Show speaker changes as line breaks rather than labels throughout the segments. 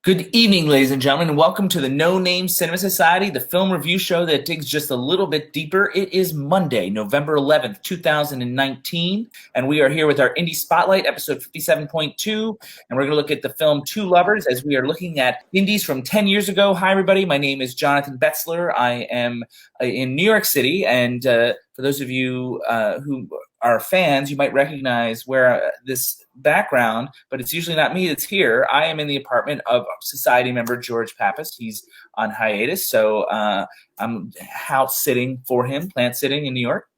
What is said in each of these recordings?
Good evening, ladies and gentlemen, and welcome to the No Name Cinema Society, the film review show that digs just a little bit deeper. It is Monday, November 11th, 2019, and we are here with our Indie Spotlight, episode 57.2, and we're going to look at the film Two Lovers as we are looking at indies from 10 years ago. Hi, everybody. My name is Jonathan Betzler. I am in New York City, and for those of you who are fans, you might recognize where this background, but it's usually not me that's here. I am in the apartment of Society member George Pappas. He's on hiatus, so I'm house sitting for him, plant sitting in New York.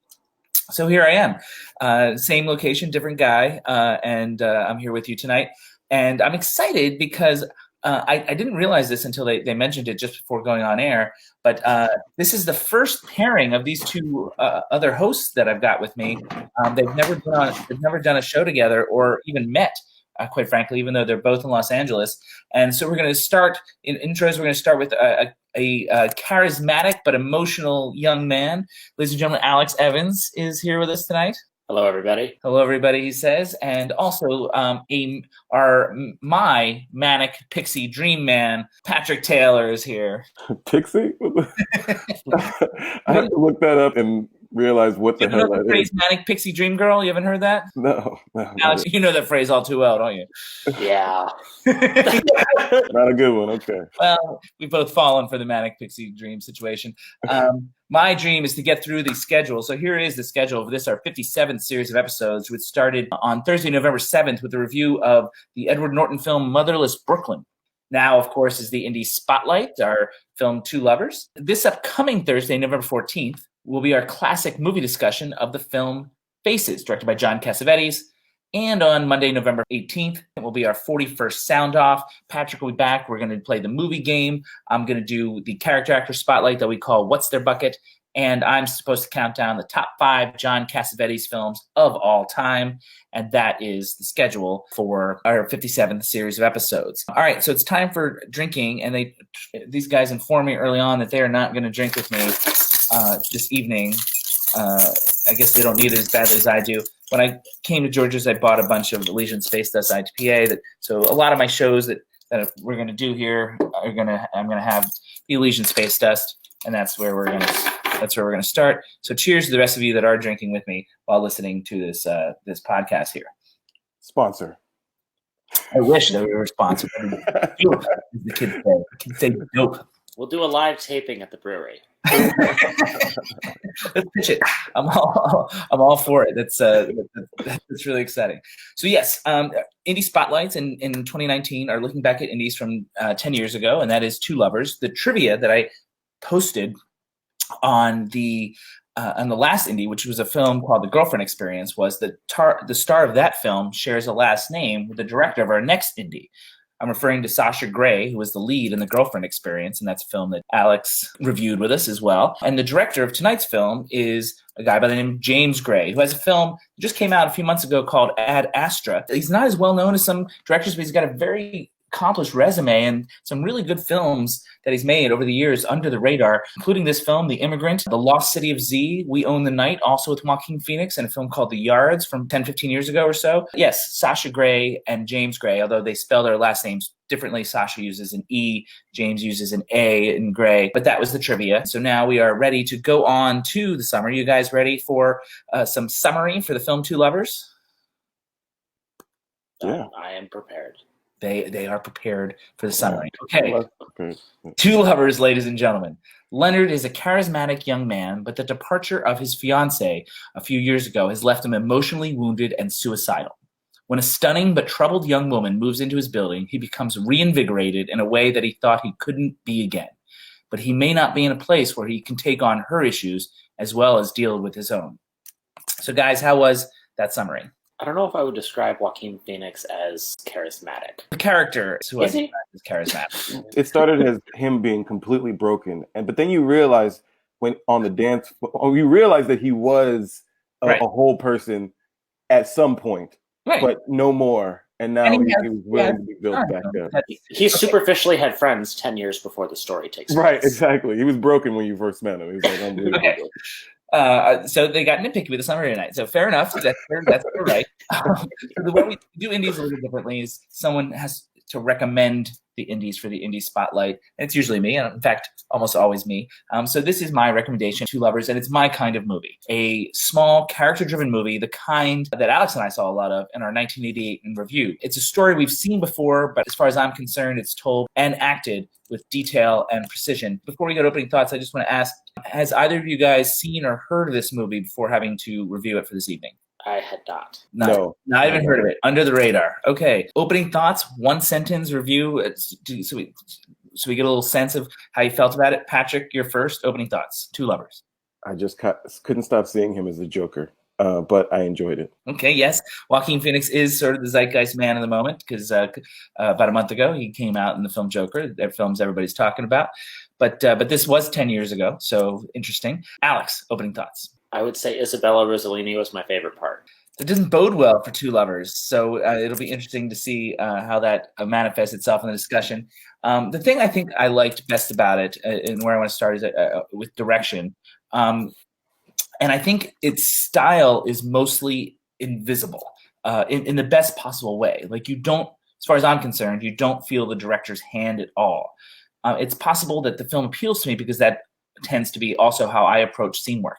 So here I am, same location, different guy, and I'm here with you tonight. And I'm excited because I didn't realize this until they mentioned it just before going on air, but this is the first pairing of these two other hosts that I've got with me. They've never done a show together or even met, quite frankly, even though they're both in Los Angeles. And so we're going to start in intros. We're going to start with a charismatic but emotional young man. Ladies and gentlemen, Alex Evans is here with us tonight.
Hello, everybody.
Hello, everybody, he says. And also my manic pixie dream man, Patrick Taylor, is here.
Pixie? I have to look that up and realize what the hell that is.
Phrase manic pixie dream girl? You haven't heard that?
No.
Alex, you know that phrase all too well, don't you?
Yeah.
Not a good one, okay.
Well, we've both fallen for the manic pixie dream situation. My dream is to get through the schedule. So here is the schedule of this, our 57th series of episodes, which started on Thursday, November 7th, with a review of the Edward Norton film Motherless Brooklyn. Now, of course, is the Indie Spotlight, our film Two Lovers. This upcoming Thursday, November 14th, will be our classic movie discussion of the film Faces, directed by John Cassavetes. And on Monday, November 18th, it will be our 41st Sound Off. Patrick will be back. We're going to play the movie game. I'm going to do the character actor spotlight that we call What's Their Bucket? And I'm supposed to count down the top 5 John Cassavetes films of all time. And that is the schedule for our 57th series of episodes. All right, so it's time for drinking. And these guys informed me early on that they are not going to drink with me this evening. I guess they don't need it as badly as I do. When I came to George's, I bought a bunch of Elysian Space Dust IPA. So a lot of my shows that we're going to do here I'm going to have the Elysian Space Dust, and that's where we're going to start. So cheers to the rest of you that are drinking with me while listening to this podcast here.
Sponsor.
I wish that we were sponsored. Dope, as the kids say. The kids say dope.
We'll do a live taping at the brewery.
Let's pitch it. I'm all for it. That's really exciting. So yes, Indie Spotlights in 2019 are looking back at indies from 10 years ago, and that is Two Lovers. The trivia that I posted on the last indie, which was a film called The Girlfriend Experience, was the star of that film shares a last name with the director of our next indie. I'm referring to Sasha Grey, who was the lead in The Girlfriend Experience, and that's a film that Alex reviewed with us as well. And the director of tonight's film is a guy by the name of James Gray, who has a film that just came out a few months ago called Ad Astra. He's not as well known as some directors, but he's got a very accomplished resume and some really good films that he's made over the years under the radar, including this film, The Immigrant, The Lost City of Z, We Own the Night, also with Joaquin Phoenix, and a film called The Yards from 10, 15 years ago or so. Yes, Sasha Grey and James Gray, although they spell their last names differently. Sasha uses an E, James uses an A in Gray, but that was the trivia. So now we are ready to go on to the summary. You guys ready for some summary for the film Two Lovers?
Yeah.
I am prepared.
They are prepared for the summary. Okay. Two Lovers, ladies and gentlemen. Leonard is a charismatic young man, but the departure of his fiancée a few years ago has left him emotionally wounded and suicidal. When a stunning but troubled young woman moves into his building, he becomes reinvigorated in a way that he thought he couldn't be again. But he may not be in a place where he can take on her issues as well as deal with his own. So guys, how was that summary?
I don't know if I would describe Joaquin Phoenix as charismatic.
The character
is he?
Is charismatic.
It started as him being completely broken, but then you realize you realize that he was a whole person at some point, but no more. And now he was willing to be built back up.
He superficially had friends 10 years before the story takes place.
Right, exactly. He was broken when you first met him. He was like, unbelievable.
Okay. So they got nitpicky with the summary tonight. So fair enough. That's right. So the way we do indies a little differently is someone has to recommend the indies for the indie spotlight. And it's usually me, and in fact, almost always me. So this is my recommendation, Two Lovers, and it's my kind of movie. A small, character-driven movie, the kind that Alex and I saw a lot of in our 1988 in review. It's a story we've seen before, but as far as I'm concerned, it's told and acted with detail and precision. Before we go to opening thoughts, I just want to ask, has either of you guys seen or heard of this movie before having to review it for this evening?
I had not.
No.
Not even heard of it. Under the radar. Okay. Opening thoughts, one sentence review. So we get a little sense of how you felt about it. Patrick, your first opening thoughts. Two Lovers.
I just couldn't stop seeing him as a Joker, but I enjoyed it. Okay,
yes. Joaquin Phoenix is sort of the zeitgeist man of the moment because about a month ago, he came out in the film Joker, that films everybody's talking about. But this was 10 years ago, so interesting. Alex, opening thoughts.
I would say Isabella Rossellini was my favorite part.
It doesn't bode well for Two Lovers, so it'll be interesting to see how that manifests itself in the discussion. The thing I think I liked best about it, and where I want to start, is with direction. And I think its style is mostly invisible in the best possible way. Like you don't, as far as I'm concerned, you don't feel the director's hand at all. It's possible that the film appeals to me because that tends to be also how I approach scene work.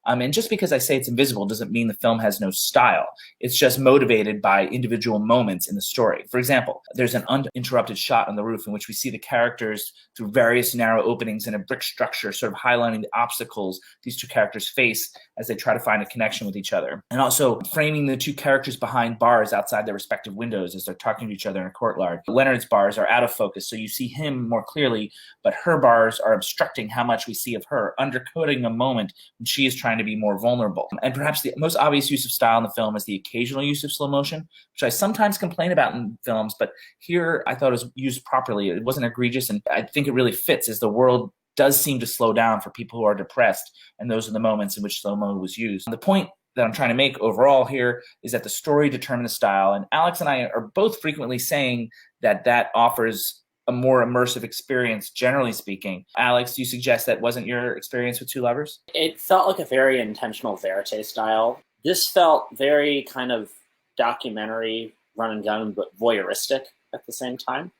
And just because I say it's invisible doesn't mean the film has no style. It's just motivated by individual moments in the story. For example, there's an uninterrupted shot on the roof in which we see the characters through various narrow openings in a brick structure, sort of highlighting the obstacles these two characters face as they try to find a connection with each other. And also framing the two characters behind bars outside their respective windows as they're talking to each other in a courtyard. Leonard's bars are out of focus, so you see him more clearly, but her bars are obstructing how much we see of her, undercoding a moment when she is trying to be more vulnerable. And perhaps the most obvious use of style in the film is the occasional use of slow motion, which I sometimes complain about in films, but here I thought it was used properly. It wasn't egregious, and I think it really fits as the world does seem to slow down for people who are depressed, and those are the moments in which slow-mo was used. The point that I'm trying to make overall here is that the story determines the style, and Alex and I are both frequently saying that offers a more immersive experience, generally speaking. Alex, do you suggest that wasn't your experience with Two Lovers?
It felt like a very intentional verite style. This felt very kind of documentary, run and gun, but voyeuristic at the same time.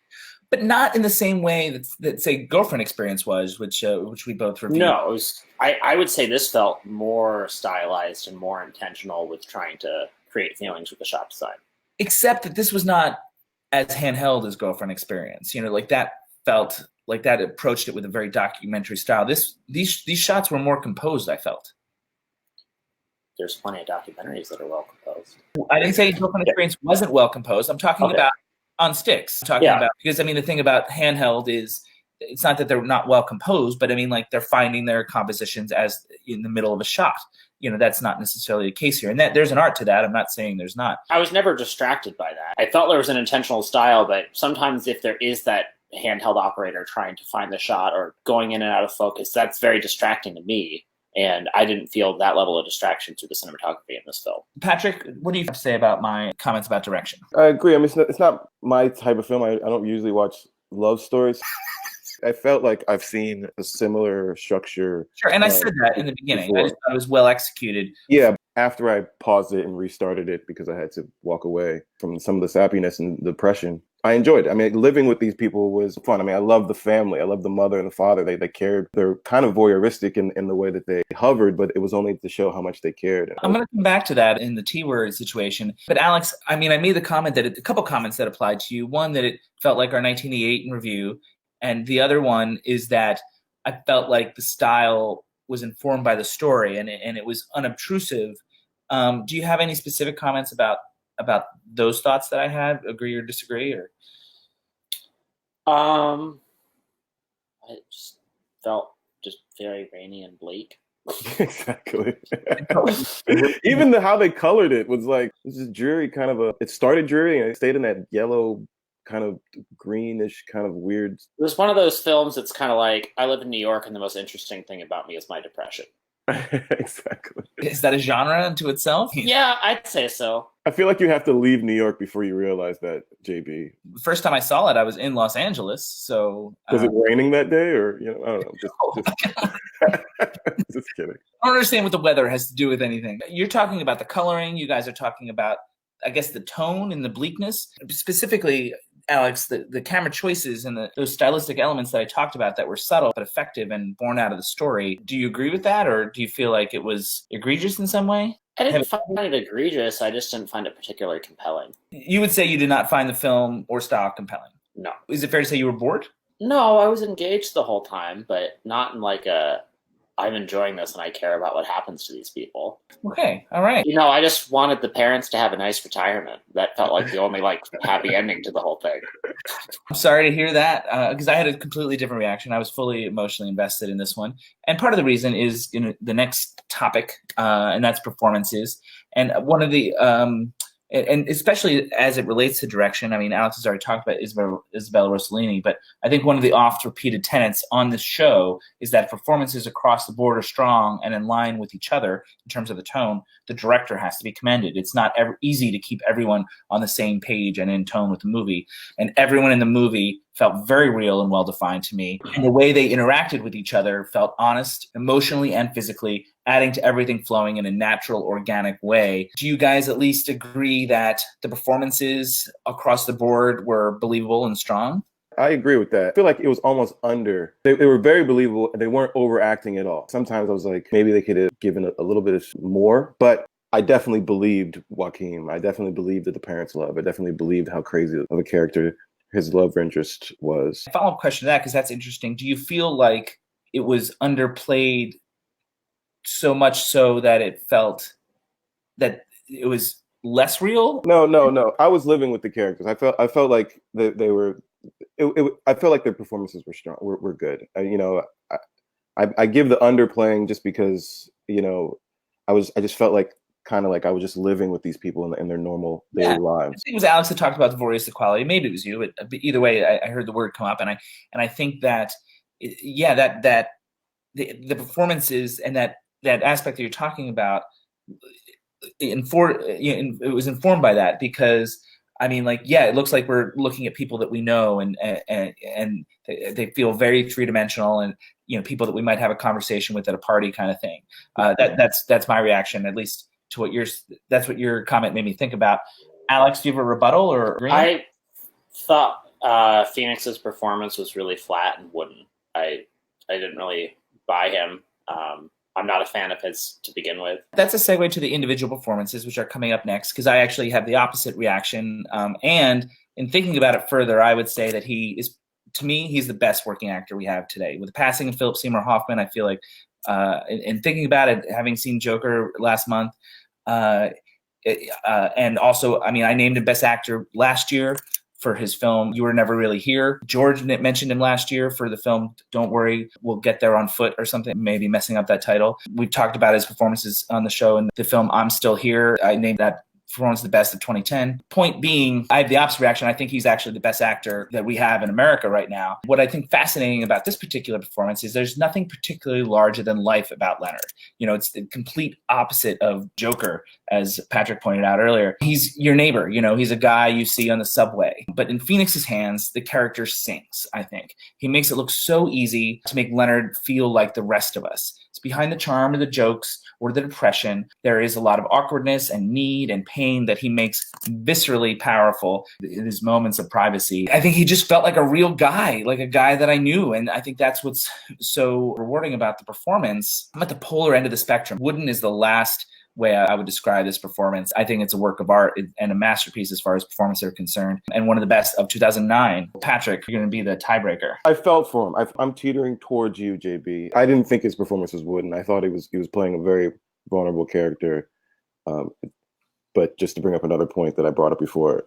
But not in the same way that say, Girlfriend Experience was, which we both reviewed.
No, it was, I would say this felt more stylized and more intentional with trying to create feelings with the shot design.
Except that this was not as handheld as Girlfriend Experience. Like that felt like that approached it with a very documentary style. These shots were more composed, I felt.
There's plenty of documentaries that are well composed.
I didn't say Girlfriend Experience wasn't well composed. I'm talking about on sticks. I'm talking about, because I mean, the thing about handheld is it's not that they're not well composed, but I mean, like they're finding their compositions as in the middle of a shot. That's not necessarily the case here. And that there's an art to that. I'm not saying there's not.
I was never distracted by that. I felt there was an intentional style, but sometimes if there is that handheld operator trying to find the shot or going in and out of focus, that's very distracting to me. And I didn't feel that level of distraction through the cinematography in this film.
Patrick, what do you have to say about my comments about direction?
I agree. I mean, it's not my type of film. I don't usually watch love stories. I felt like I've seen a similar structure.
Sure, and I said that in the beginning. Before. I just thought it was well executed.
Yeah, after I paused it and restarted it because I had to walk away from some of the sappiness and depression, I enjoyed it. I mean, living with these people was fun. I mean, I love the family. I love the mother and the father. They cared. They're kind of voyeuristic in the way that they hovered, but it was only to show how much they cared.
I'm going to come back to that in the T-word situation. But Alex, I mean, I made the comment that a couple comments that applied to you. One, that it felt like our 1988 in review. And the other one is that I felt like the style was informed by the story and it was unobtrusive. Do you have any specific comments about those thoughts that I had? Agree or disagree? Or
I just felt just very rainy and bleak.
Exactly. Even how they colored it was like this is dreary, kind of it started dreary and it stayed in that yellow kind of greenish kind of weird.
It was one of those films that's kind of like, I live in New York and the most interesting thing about me is my depression.
Exactly.
Is that a genre unto itself?
Yeah, I'd say so.
I feel like you have to leave New York before you realize that, JB.
The first time I saw it, I was in Los Angeles. So
was it raining that day, or I don't know? Just kidding.
I don't understand what the weather has to do with anything. You're talking about the coloring. You guys are talking about, I guess, the tone and the bleakness. Specifically, Alex, the camera choices and those stylistic elements that I talked about that were subtle but effective and born out of the story. Do you agree with that, or do you feel like it was egregious in some way?
I didn't find it egregious. I just didn't find it particularly compelling.
You would say you did not find the film or style compelling?
No.
Is it fair to say you were bored?
No, I was engaged the whole time, but not in like I'm enjoying this and I care about what happens to these people.
Okay, all right.
I just wanted the parents to have a nice retirement. That felt like the only happy ending to the whole thing.
I'm sorry to hear that, because I had a completely different reaction. I was fully emotionally invested in this one. And part of the reason is the next topic, and that's performances. And one of the and especially as it relates to direction, I mean, Alex has already talked about Isabella Rossellini, but I think one of the oft-repeated tenets on this show is that performances across the board are strong and in line with each other in terms of the tone. The director has to be commended. It's not ever easy to keep everyone on the same page and in tone with the movie. And everyone in the movie felt very real and well-defined to me. And the way they interacted with each other felt honest, emotionally and physically, adding to everything flowing in a natural, organic way. Do you guys at least agree that the performances across the board were believable and strong?
I agree with that. I feel like it was almost they were very believable and they weren't overacting at all. Sometimes I was like, maybe they could have given a little bit more, but I definitely believed Joaquin. I definitely believed that the parents' love. I definitely believed how crazy of a character his love interest was.
Follow-up question to that, because that's interesting. Do you feel like it was underplayed so much so that it felt that it was less real?
No. I was living with the characters. I felt like they were. I felt like their performances were strong. Were good. I give the underplaying just because I just felt like kind of like I was just living with these people in their normal daily lives.
I think it was Alex that talked about the voice equality. Maybe it was you, but either way, I heard the word come up, and I think that that the performances and that aspect that you're talking about, it was informed by that, because I mean, it looks like we're looking at people that we know, and they feel very three-dimensional, and people that we might have a conversation with at a party, kind of thing. That's my reaction, at least to that's what your comment made me think about. Alex, do you have a rebuttal or agreement?
I thought Phoenix's performance was really flat and wooden. I didn't really buy him. I'm not a fan of his to begin with. That's
a segue to the individual performances, which are coming up next, because I actually have the opposite reaction. And in thinking about it further, I would say that to me, he's the best working actor we have today. With the passing of Philip Seymour Hoffman, I feel like, in thinking about it, having seen Joker last month, and also, I mean, I named him Best Actor last year for his film You Were Never Really Here. George mentioned him last year for the film Don't Worry, We'll Get There on Foot or something, maybe messing up that title. We've talked about his performances on the show in the film I'm Still Here. I named that performance the best of 2010. Point being, I have the opposite reaction. I think he's actually the best actor that we have in America right now. What I think fascinating about this particular performance is there's nothing particularly larger than life about Leonard. It's the complete opposite of Joker, as Patrick pointed out earlier. He's your neighbor, he's a guy you see on the subway. But in Phoenix's hands, the character sings, I think. He makes it look so easy to make Leonard feel like the rest of us. It's behind the charm or the jokes or the depression. There is a lot of awkwardness and need and pain that he makes viscerally powerful in his moments of privacy. I think he just felt like a real guy, like a guy that I knew. And I think that's what's so rewarding about the performance. I'm at the polar end of the spectrum. Wooden is the last way I would describe this performance. I think it's a work of art and a masterpiece as far as performances are concerned, and one of the best of 2009. Patrick, you're going to be the tiebreaker.
I felt for him. I'm teetering towards you, JB. I didn't think his performance was wooden. I thought he was playing a very vulnerable character. But just to bring up another point that I brought up before,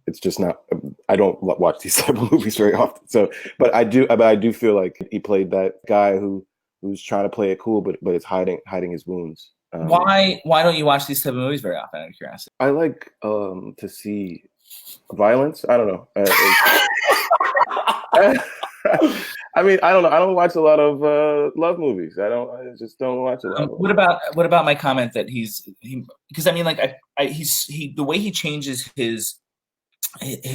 it's just not. I don't watch these type of movies very often. So, but I do feel like he played that guy who's trying to play it cool, but it's hiding his wounds.
Why don't you watch these type of movies very often, out of curiosity?
I like to see violence. I don't know. I mean, I don't know. I don't watch a lot of love movies. I just don't watch a lot of
What about my comment that because I mean, like the way he changes his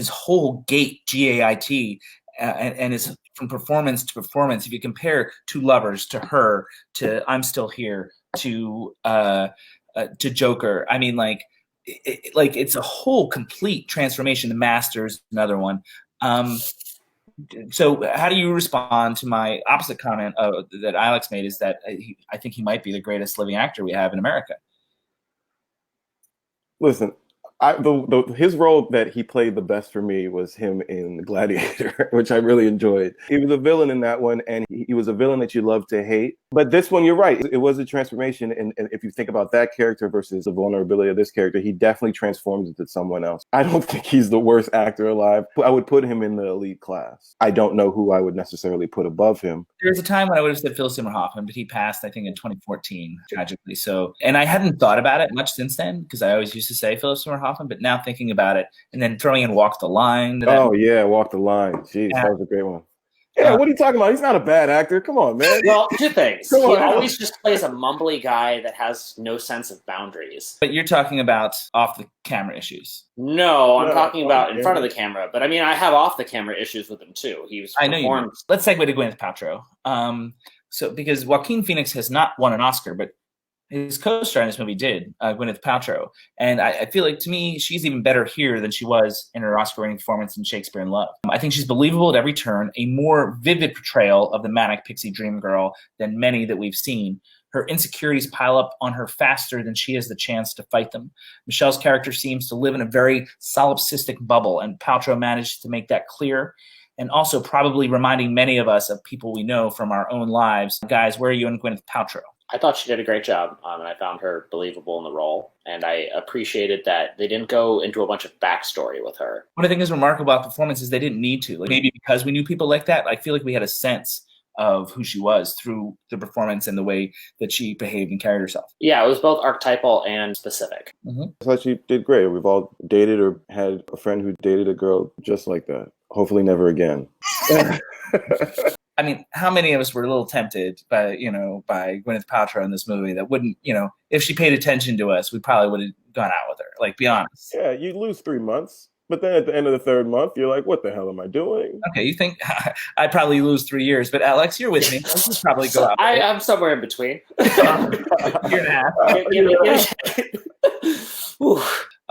whole gait, GAIT, and his from performance to performance. If you compare Two Lovers to Her, to I'm Still Here, to Joker, I mean, it's a whole complete transformation. The Master's another one. So how do you respond to my opposite comment that Alex made, is that I think he might be the greatest living actor we have in America?
Listen, his role that he played the best for me was him in Gladiator, which I really enjoyed. He was a villain in that one, and he was a villain that you love to hate. But this one, you're right. It was a transformation. And if you think about that character versus the vulnerability of this character, he definitely transforms into someone else. I don't think he's the worst actor alive. I would put him in the elite class. I don't know who I would necessarily put above him.
There's a time when I would have said Philip Seymour Hoffman, but he passed, I think, in 2014, tragically. So, and I hadn't thought about it much since then, because I always used to say Philip Seymour Hoffman, but now thinking about it, and then throwing in Walk the Line.
Oh, yeah, Walk the Line. Jeez, that was a great one. Yeah, what are you talking about? He's not a bad actor. Come on, man.
Well, two things. He always just plays a mumbly guy that has no sense of boundaries.
But you're talking about off the camera issues.
No, I'm talking about in front of the camera. But I mean, I have off the camera issues with him too. He was.
I know you do. Let's segue to Gwyneth Paltrow. So because Joaquin Phoenix has not won an Oscar, but his co-star in this movie did, Gwyneth Paltrow. And I feel like, to me, she's even better here than she was in her Oscar-winning performance in Shakespeare in Love. I think she's believable at every turn, a more vivid portrayal of the manic pixie dream girl than many that we've seen. Her insecurities pile up on her faster than she has the chance to fight them. Michelle's character seems to live in a very solipsistic bubble, and Paltrow managed to make that clear. And also probably reminding many of us of people we know from our own lives. Guys, where are you in Gwyneth Paltrow?
I thought she did a great job, and I found her believable in the role. And I appreciated that they didn't go into a bunch of backstory with her.
What I think is remarkable about the performance is they didn't need to. Like, maybe because we knew people like that, I feel like we had a sense of who she was through the performance and the way that she behaved and carried herself.
Yeah, it was both archetypal and specific.
I thought she did great. We've all dated or had a friend who dated a girl just like that. Hopefully never again.
I mean, how many of us were a little tempted by Gwyneth Paltrow in this movie that wouldn't, if she paid attention to us, we probably would have gone out with her. Like, be honest.
Yeah, you lose 3 months, but then at the end of the third month, you're like, what the hell am I doing?
Okay, you think I'd probably lose 3 years, but Alex, you're with me. Let's probably go out.
I'm somewhere in between.
Year and a half.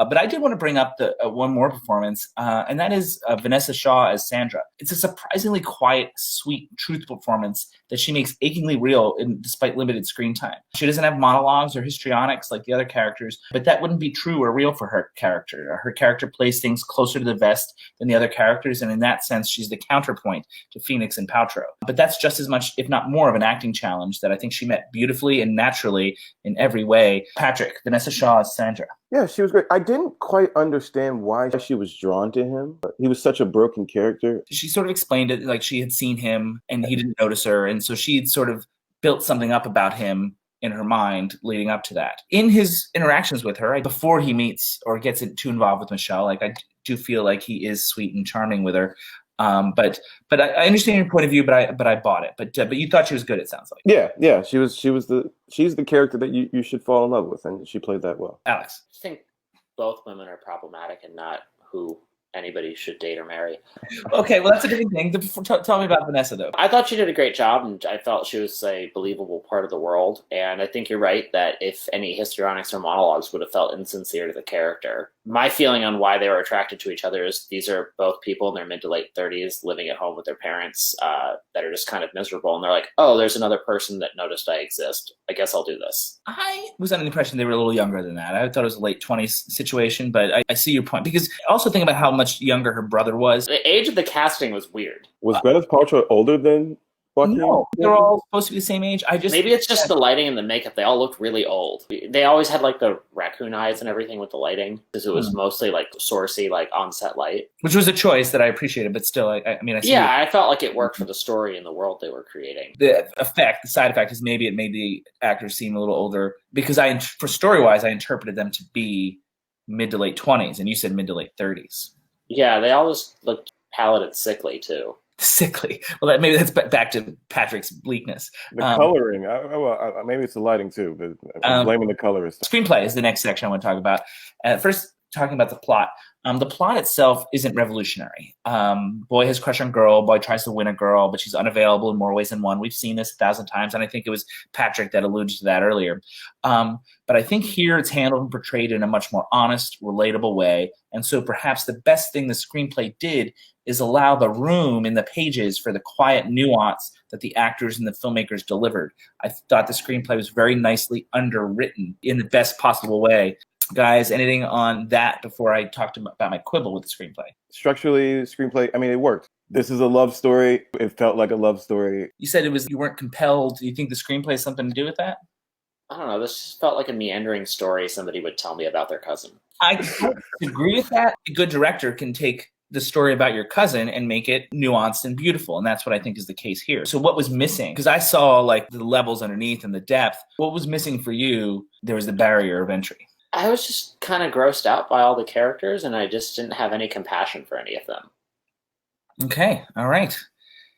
But I did want to bring up the one more performance, and that is Vanessa Shaw as Sandra. It's a surprisingly quiet, sweet, truthful performance that she makes achingly real despite limited screen time. She doesn't have monologues or histrionics like the other characters, but that wouldn't be true or real for her character. Her character plays things closer to the vest than the other characters, and in that sense, she's the counterpoint to Phoenix and Paltrow. But that's just as much, if not more, of an acting challenge that I think she met beautifully and naturally in every way. Patrick, Vanessa Shaw as Sandra.
Yeah, she was great. I didn't quite understand why she was drawn to him. He was such a broken character.
She sort of explained it like she had seen him and he didn't notice her. And so she'd sort of built something up about him in her mind leading up to that. In his interactions with her, before he meets or gets too involved with Michelle, like I do feel like he is sweet and charming with her. But I understand your point of view, but I bought it. But you thought she was good, it sounds like.
Yeah. She's the character that you should fall in love with, and she played that well.
Alex.
I think both women are problematic and not who anybody should date or marry.
Okay, well, that's a different thing. Tell me about Vanessa, though.
I thought she did a great job, and I felt she was a believable part of the world. And I think you're right that if any histrionics or monologues would have felt insincere to the character. My feeling on why they were attracted to each other is these are both people in their mid to late 30s living at home with their parents that are just kind of miserable. And they're like, oh, there's another person that noticed I exist. I guess I'll do this. I
was under the impression they were a little younger than that. I thought it was a late 20s situation, but I see your point. Because also think about how much younger her brother was.
The age of the casting was weird.
Was Gwyneth Paltrow older than Joaquin?
No, they're all supposed to be the same age.
Maybe it's just the lighting and the makeup. They all looked really old. They always had like the raccoon eyes and everything with the lighting because it was mostly like sourcey, like on-set light.
Which was a choice that I appreciated, but still, I
felt like it worked for the story and the world they were creating.
The side effect is maybe it made the actors seem a little older because for story-wise, I interpreted them to be mid to late 20s, and you said mid to late 30s.
Yeah, they all just looked pallid and sickly too.
Sickly. Well, maybe that's back to Patrick's bleakness.
The coloring. Maybe it's the lighting too, but I'm blaming the colorist.
Screenplay is the next section I want to talk about. First, talking about the plot itself isn't revolutionary. Boy has crush on girl, boy tries to win a girl, but she's unavailable in more ways than one. We've seen this 1,000 times, and I think it was Patrick that alluded to that earlier. But I think here it's handled and portrayed in a much more honest, relatable way. And so perhaps the best thing the screenplay did is allow the room in the pages for the quiet nuance that the actors and the filmmakers delivered. I thought the screenplay was very nicely underwritten in the best possible way. Guys, anything on that before I talked about my quibble with the screenplay?
Structurally, screenplay, I mean, it worked. This is a love story. It felt like a love story.
You said you weren't compelled. Do you think the screenplay has something to do with that?
I don't know. This felt like a meandering story somebody would tell me about their cousin.
I agree with that. A good director can take the story about your cousin and make it nuanced and beautiful. And that's what I think is the case here. So what was missing? Because I saw like the levels underneath and the depth. What was missing for you? There was the barrier of entry.
I was just kind of grossed out by all the characters, and I just didn't have any compassion for any of them.
Okay, all right.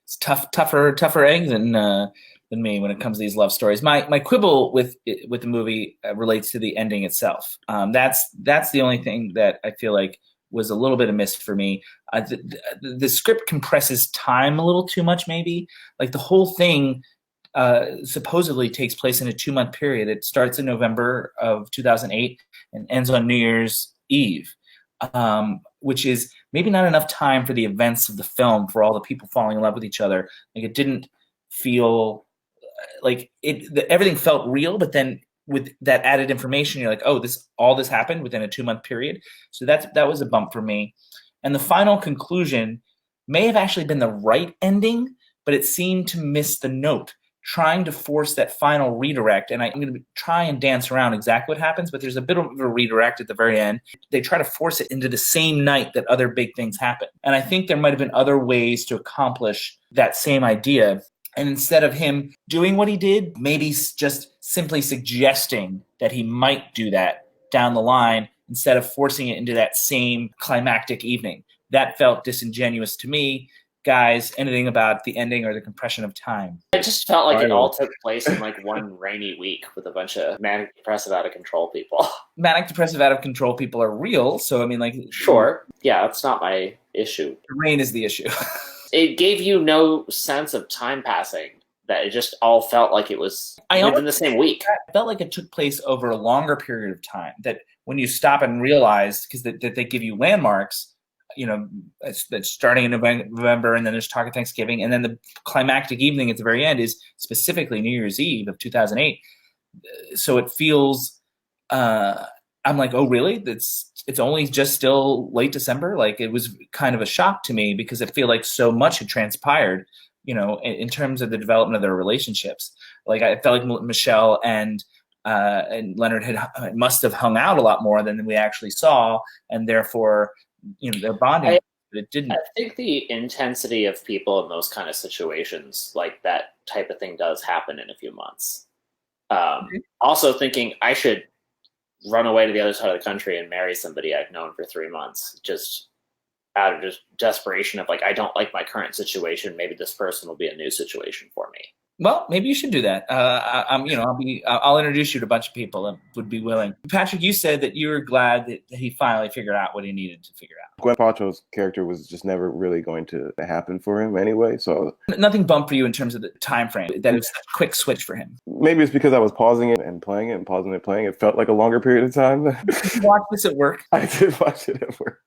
It's tougher egg than me when it comes to these love stories. My quibble with the movie relates to the ending itself. That's the only thing that I feel like was a little bit amiss for me. The script compresses time a little too much, maybe. Like the whole thing supposedly takes place in a 2-month period. It starts in November of 2008 and ends on New Year's Eve, which is maybe not enough time for the events of the film, for all the people falling in love with each other. Like it didn't feel like everything felt real, but then with that added information, you're like, oh, all this happened within a 2-month period. So that was a bump for me. And the final conclusion may have actually been the right ending, but it seemed to miss the note, trying to force that final redirect. And I'm going to try and dance around exactly what happens, but there's a bit of a redirect at the very end. They try to force it into the same night that other big things happen. And I think there might have been other ways to accomplish that same idea. And instead of him doing what he did, maybe just simply suggesting that he might do that down the line instead of forcing it into that same climactic evening. That felt disingenuous to me. Guys, anything about the ending or the compression of time?
It just felt like it all took place in like one rainy week with a bunch of manic depressive out of control people.
Manic depressive out of control people are real. So, I mean, like...
Sure. Yeah, that's not my issue.
The rain is the issue.
It gave you no sense of time passing. That it just all felt like it was within the same week.
It felt like it took place over a longer period of time. That when you stop and realize, because that they give you landmarks, you know, it's starting in November, and then there's talk of Thanksgiving, and then the climactic evening at the very end is specifically New Year's Eve of 2008. So it feels, I'm like, oh, really? It's only just still late December? Like, it was kind of a shock to me because I feel like so much had transpired, you know, in terms of the development of their relationships. Like, I felt like Michelle and Leonard must have hung out a lot more than we actually saw, and therefore, you know, they're bonding, but it didn't.
I think the intensity of people in those kind of situations, like that type of thing, does happen in a few months. Also thinking I should run away to the other side of the country and marry somebody I've known for 3 months, just out of just desperation of like, I don't like my current situation. Maybe this person will be a new situation for me.
Well, maybe you should do that. I'll introduce you to a bunch of people that would be willing. Patrick, you said that you were glad that he finally figured out what he needed to figure out.
Gwyneth Paltrow's character was just never really going to happen for him anyway. So
nothing bumped for you in terms of the time frame. That it was a quick switch for him.
Maybe it's because I was pausing it and playing it and pausing it and playing it. It felt like a longer period of time.
Did you watch this at work?
I did watch it at work.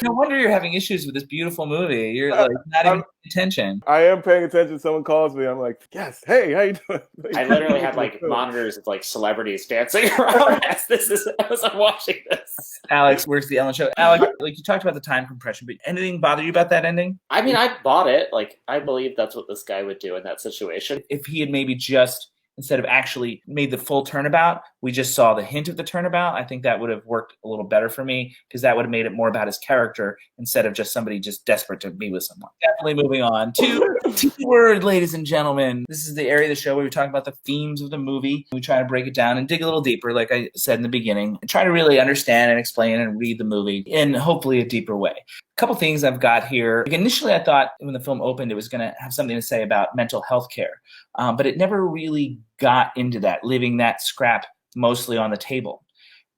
No wonder you're having issues with this beautiful movie. You're like not even paying attention.
I am paying attention. Someone calls me. I'm like, yes. Hey, how you doing?
I literally had like monitors of like celebrities dancing around as I'm watching this.
Alex, where's the Ellen show? Alex, like you talked about the time compression, but anything bother you about that ending?
I mean, I bought it. Like, I believe that's what this guy would do in that situation.
If he had maybe just, instead of actually made the full turnabout, we just saw the hint of the turnabout, I think that would have worked a little better for me, because that would have made it more about his character instead of just somebody just desperate to be with someone. Definitely moving on to word, ladies and gentlemen. This is the area of the show where we talk about the themes of the movie. We try to break it down and dig a little deeper, like I said in the beginning, and try to really understand and explain and read the movie in hopefully a deeper way. A couple things I've got here. Initially, I thought when the film opened, it was going to have something to say about mental health care, but it never really got into that, leaving that scrap mostly on the table.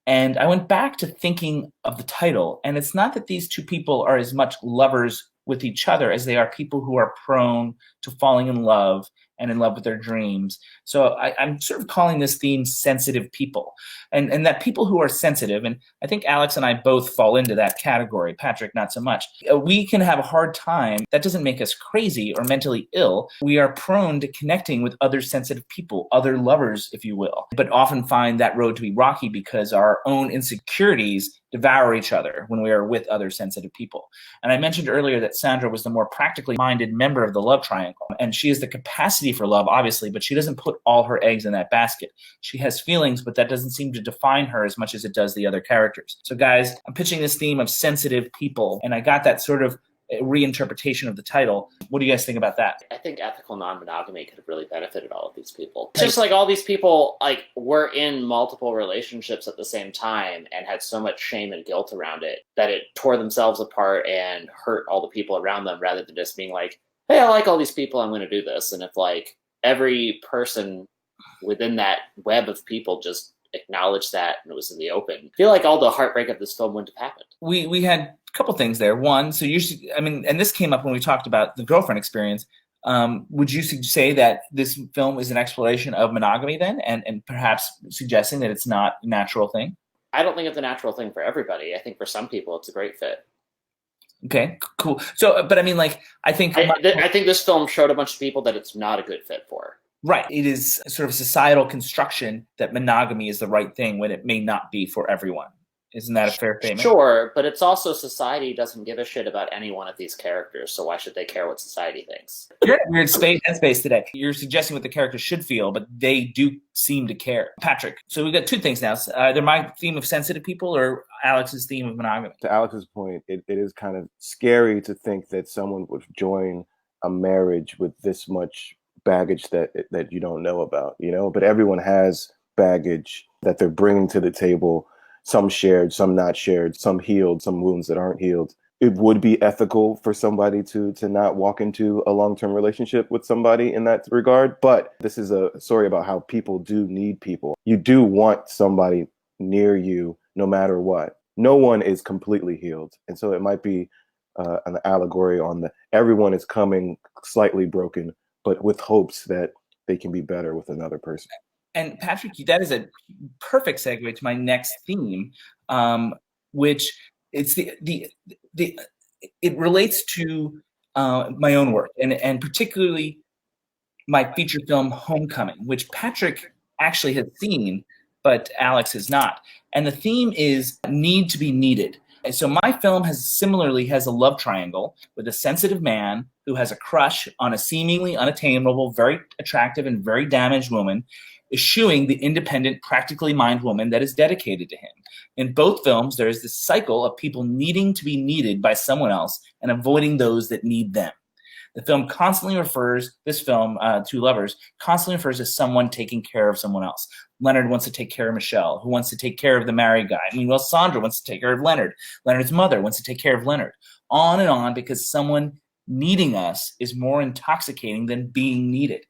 And I went back to thinking of the title, and it's not that these two people are as much lovers with each other as they are people who are prone to falling in love and in love with their dreams. So I'm sort of calling this theme sensitive people, and that people who are sensitive, and I think Alex and I both fall into that category, Patrick not so much. We can have a hard time. That doesn't make us crazy or mentally ill. We are prone to connecting with other sensitive people, other lovers, if you will, but often find that road to be rocky because our own insecurities devour each other when we are with other sensitive people. And I mentioned earlier that Sandra was the more practically minded member of the love triangle, and she has the capacity for love, obviously, but she doesn't put all her eggs in that basket. She has feelings, but that doesn't seem to define her as much as it does the other characters. So guys, I'm pitching this theme of sensitive people, and I got that sort of reinterpretation of the title. What do you guys think about that?
I think ethical non-monogamy could have really benefited all of these people. It's just like all these people like were in multiple relationships at the same time and had so much shame and guilt around it that it tore themselves apart and hurt all the people around them, rather than just being like, hey, I like all these people, I'm going to do this. And if like every person within that web of people just acknowledged that and it was in the open, I feel like all the heartbreak of this film wouldn't have happened.
We had a couple things there. One, so and this came up when we talked about the girlfriend experience. Would you say that this film is an exploration of monogamy then, and perhaps suggesting that it's not a natural thing?
I don't think it's a natural thing for everybody. I think for some people it's a great fit.
Okay, cool. So, but I mean, like, I think
this film showed a bunch of people that it's not a good fit for.
Right. It is sort of societal construction that monogamy is the right thing when it may not be for everyone. Isn't that a fair statement?
Sure, but it's also society doesn't give a shit about any one of these characters, so why should they care what society thinks?
You're in a weird headspace today. You're suggesting what the characters should feel, but they do seem to care. Patrick, so we've got two things now. Either my theme of sensitive people or Alex's theme of monogamy.
To Alex's point, it is kind of scary to think that someone would join a marriage with this much baggage that you don't know about, but everyone has baggage that they're bringing to the table. Some shared, some not shared, some healed, some wounds that aren't healed. It would be ethical for somebody to not walk into a long-term relationship with somebody in that regard. But this is a story about how people do need people. You do want somebody near you no matter what. No one is completely healed. And so it might be an allegory on everyone is coming slightly broken, but with hopes that they can be better with another person.
And Patrick, that is a perfect segue to my next theme, which it's it relates to my own work and particularly my feature film Homecoming, which Patrick actually has seen, but Alex has not. And the theme is need to be needed. And so my film has a love triangle with a sensitive man who has a crush on a seemingly unattainable, very attractive and very damaged woman, eschewing the independent, practically minded woman that is dedicated to him. In both films, there is this cycle of people needing to be needed by someone else and avoiding those that need them. The film constantly refers, Two Lovers, constantly refers to someone taking care of someone else. Leonard wants to take care of Michelle, who wants to take care of the married guy. Meanwhile, Sandra wants to take care of Leonard. Leonard's mother wants to take care of Leonard. On and on, because someone needing us is more intoxicating than being needed.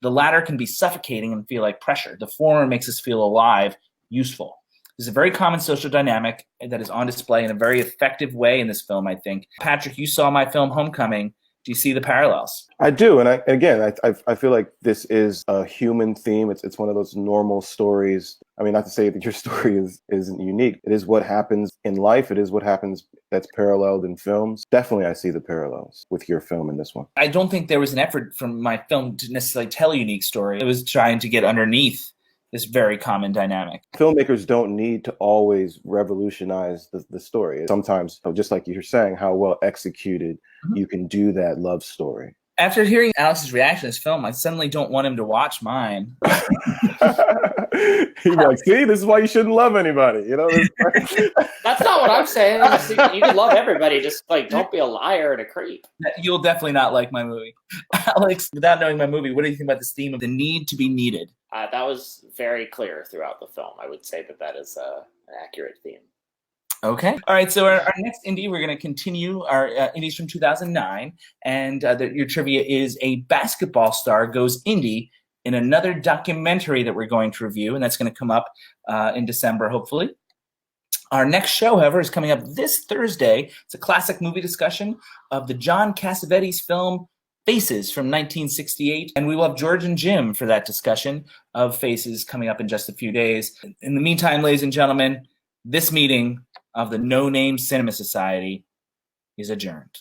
The latter can be suffocating and feel like pressure. The former makes us feel alive, useful. There's a very common social dynamic that is on display in a very effective way in this film, I think. Patrick, you saw my film Homecoming. Do you see the parallels? I
do. And I feel like this is a human theme. It's one of those normal stories. I mean, not to say that your story isn't unique. It is what happens in life. It is what happens that's paralleled in films. Definitely, I see the parallels with your film and this one.
I don't think there was an effort from my film to necessarily tell a unique story. It was trying to get underneath this very common dynamic.
Filmmakers don't need to always revolutionize the story. Sometimes, just like you're saying, how well executed you can do that love story.
After hearing Alex's reaction to this film, I suddenly don't want him to watch mine.
He's like, see, this is why you shouldn't love anybody.
That's not what I'm saying. You can love everybody, just like don't be a liar and a creep.
You'll definitely not like my movie. Alex, without knowing my movie, what do you think about this theme of the need to be needed?
That was very clear throughout the film. I would say that is an accurate theme.
Okay. All right. So our next indie, we're going to continue our indies from 2009. And your trivia is a basketball star goes indie in another documentary that we're going to review. And that's going to come up in December, hopefully. Our next show, however, is coming up this Thursday. It's a classic movie discussion of the John Cassavetes film Faces from 1968. And we will have George and Jim for that discussion of Faces coming up in just a few days. In the meantime, ladies and gentlemen, this meeting of the No Name Cinema Society is adjourned.